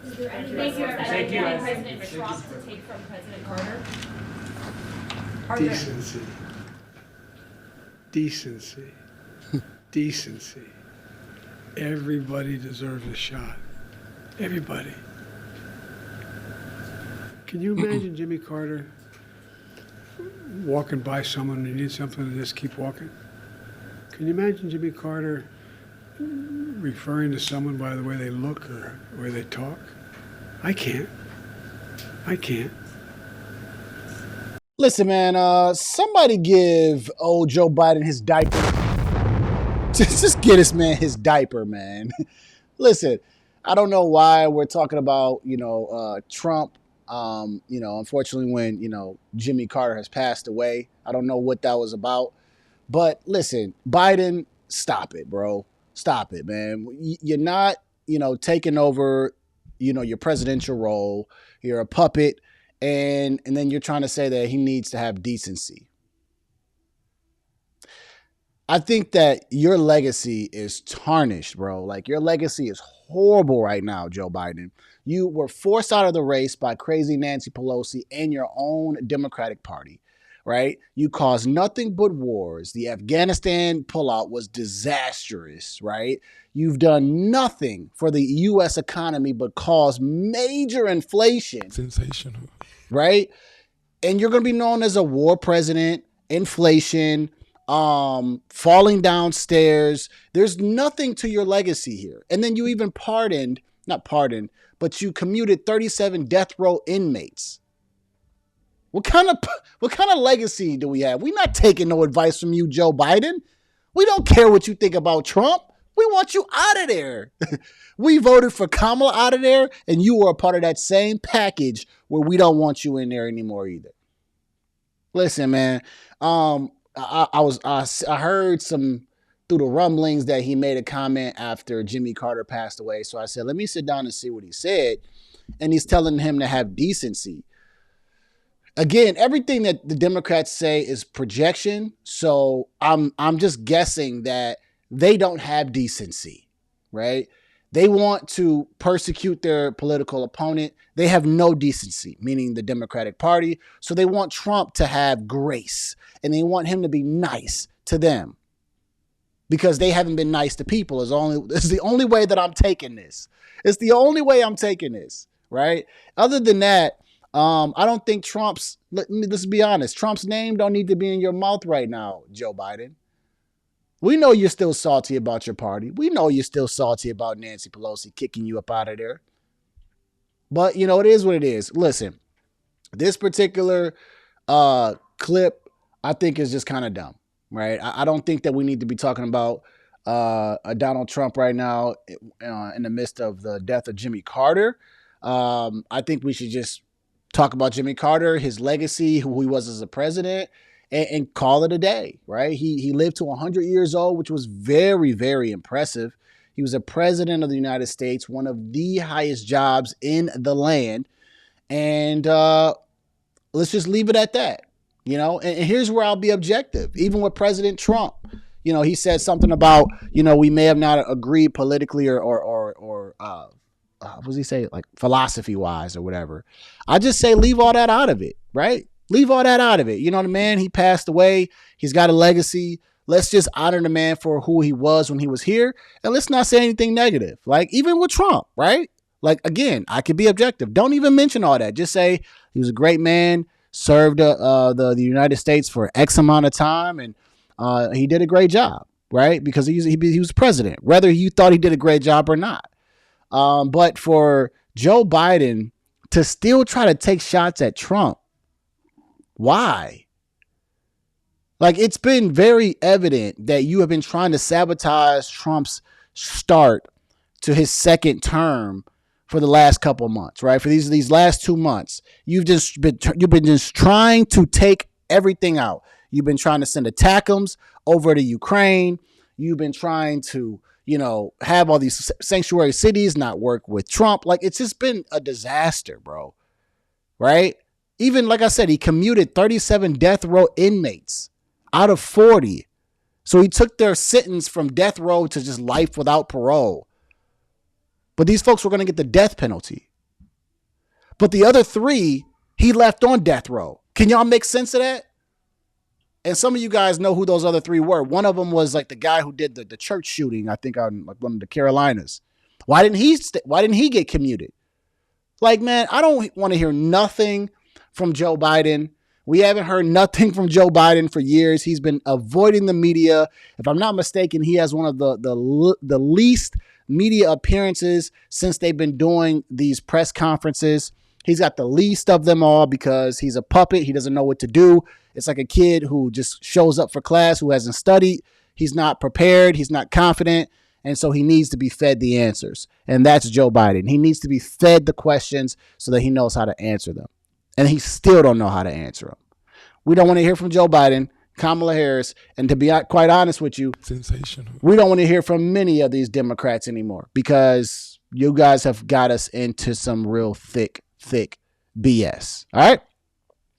Is there any Thank you. President Trump to take from President Carter? Decency. Decency. Decency. Everybody deserves a shot. Everybody. Can you imagine Jimmy Carter walking by someone and he needs something and just keep walking? Can you imagine Jimmy Carter referring to someone by the way they look or the way they talk? I can't. I can't. Listen, man, somebody give old Joe Biden his diaper. Just get this man his diaper, man. Listen, I don't know why we're talking about, Trump. Unfortunately, when, Jimmy Carter has passed away, I don't know what that was about. But listen, Biden, stop it, bro. Stop it, man. You're not, taking over, your presidential role. You're a puppet. And then you're trying to say that he needs to have decency. I think that your legacy is tarnished, bro. Like, your legacy is horrible right now, Joe Biden. You were forced out of the race by crazy Nancy Pelosi and your own Democratic Party, right? You caused nothing but wars. The Afghanistan pullout was disastrous, right? You've done nothing for the U.S. economy but caused major inflation. Sensational. Right? And you're going to be known as a war president, inflation, falling downstairs. There's nothing to your legacy here. And then you even but you commuted 37 death row inmates. What kind of legacy do we have? We're not taking no advice from you, Joe Biden. We don't care what you think about Trump. We want you out of there. We voted for Kamala out of there, and you were a part of that same package where we don't want you in there anymore either. Listen, man, I heard some through the rumblings that he made a comment after Jimmy Carter passed away. So I said, let me sit down and see what he said. And he's telling him to have decency. Again, everything that the Democrats say is projection. So I'm just guessing that they don't have decency, right? They want to persecute their political opponent. They have no decency, meaning the Democratic Party. So they want Trump to have grace and they want him to be nice to them because they haven't been nice to people. It's the only way that I'm taking this. It's the only way I'm taking this, right? Other than that, I don't think let's be honest, Trump's name don't need to be in your mouth right now, Joe Biden. We know you're still salty about your party. We know you're still salty about Nancy Pelosi kicking you up out of there. But, it is what it is. Listen, this particular clip, I think is just kind of dumb, right? I don't think that we need to be talking about Donald Trump right now in the midst of the death of Jimmy Carter. I think we should just talk about Jimmy Carter, his legacy, who he was as a president, and call it a day, right? He lived to 100 years old, which was very, very impressive. He was a president of the United States, one of the highest jobs in the land. And let's just leave it at that, And here's where I'll be objective. Even with President Trump, he said something about, we may have not agreed politically or what does he say? Like philosophy wise or whatever. I just say leave all that out of it, right? Leave all that out of it. The man, he passed away. He's got a legacy. Let's just honor the man for who he was when he was here. And let's not say anything negative. Like even with Trump, right? Like, again, I could be objective. Don't even mention all that. Just say he was a great man, served the United States for X amount of time. And he did a great job, right? Because he was president, whether you thought he did a great job or not. But for Joe Biden to still try to take shots at Trump, why? Like, it's been very evident that you have been trying to sabotage Trump's start to his second term for the last couple of months, right? For these last 2 months, you've been just trying to take everything out. You've been trying to send attackums over to Ukraine. You've been trying to, have all these sanctuary cities not work with Trump. Like, it's just been a disaster, bro. Right? Even, like I said, he commuted 37 death row inmates out of 40. So he took their sentence from death row to just life without parole. But these folks were going to get the death penalty. But the other 3, he left on death row. Can y'all make sense of that? And some of you guys know who those other 3 were. One of them was like the guy who did the church shooting, I think on like one of the Carolinas. Why didn't he get commuted? Like, man, I don't want to hear nothing from Joe Biden. We haven't heard nothing from Joe Biden for years. He's been avoiding the media. If I'm not mistaken, he has one of the least media appearances since they've been doing these press conferences. He's got the least of them all because he's a puppet. He doesn't know what to do. It's like a kid who just shows up for class, who hasn't studied. He's not prepared. He's not confident. And so he needs to be fed the answers. And that's Joe Biden. He needs to be fed the questions so that he knows how to answer them. And he still don't know how to answer them. We don't want to hear from Joe Biden, Kamala Harris, and to be quite honest with you, sensational. We don't want to hear from many of these Democrats anymore because you guys have got us into some real thick BS. All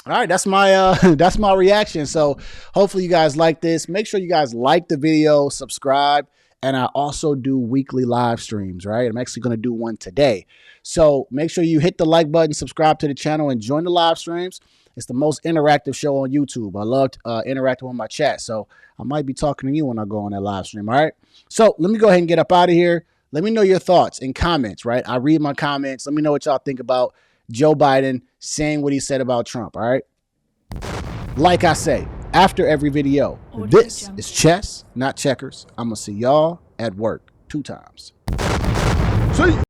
right, that's my reaction. So hopefully you guys like this. Make sure you guys like the video, subscribe, and I also do weekly live streams, right? I'm actually going to do one today. So make sure you hit the like button, subscribe to the channel, and join the live streams. It's the most interactive show on YouTube. I love interacting with my chat. So I might be talking to you when I go on that live stream, all right? So let me go ahead and get up out of here. Let me know your thoughts in comments, right? I read my comments. Let me know what y'all think about Joe Biden saying what he said about Trump, all right? Like I say, after every video, this is chess, not checkers. I'm going to see y'all at work 2 times. See you.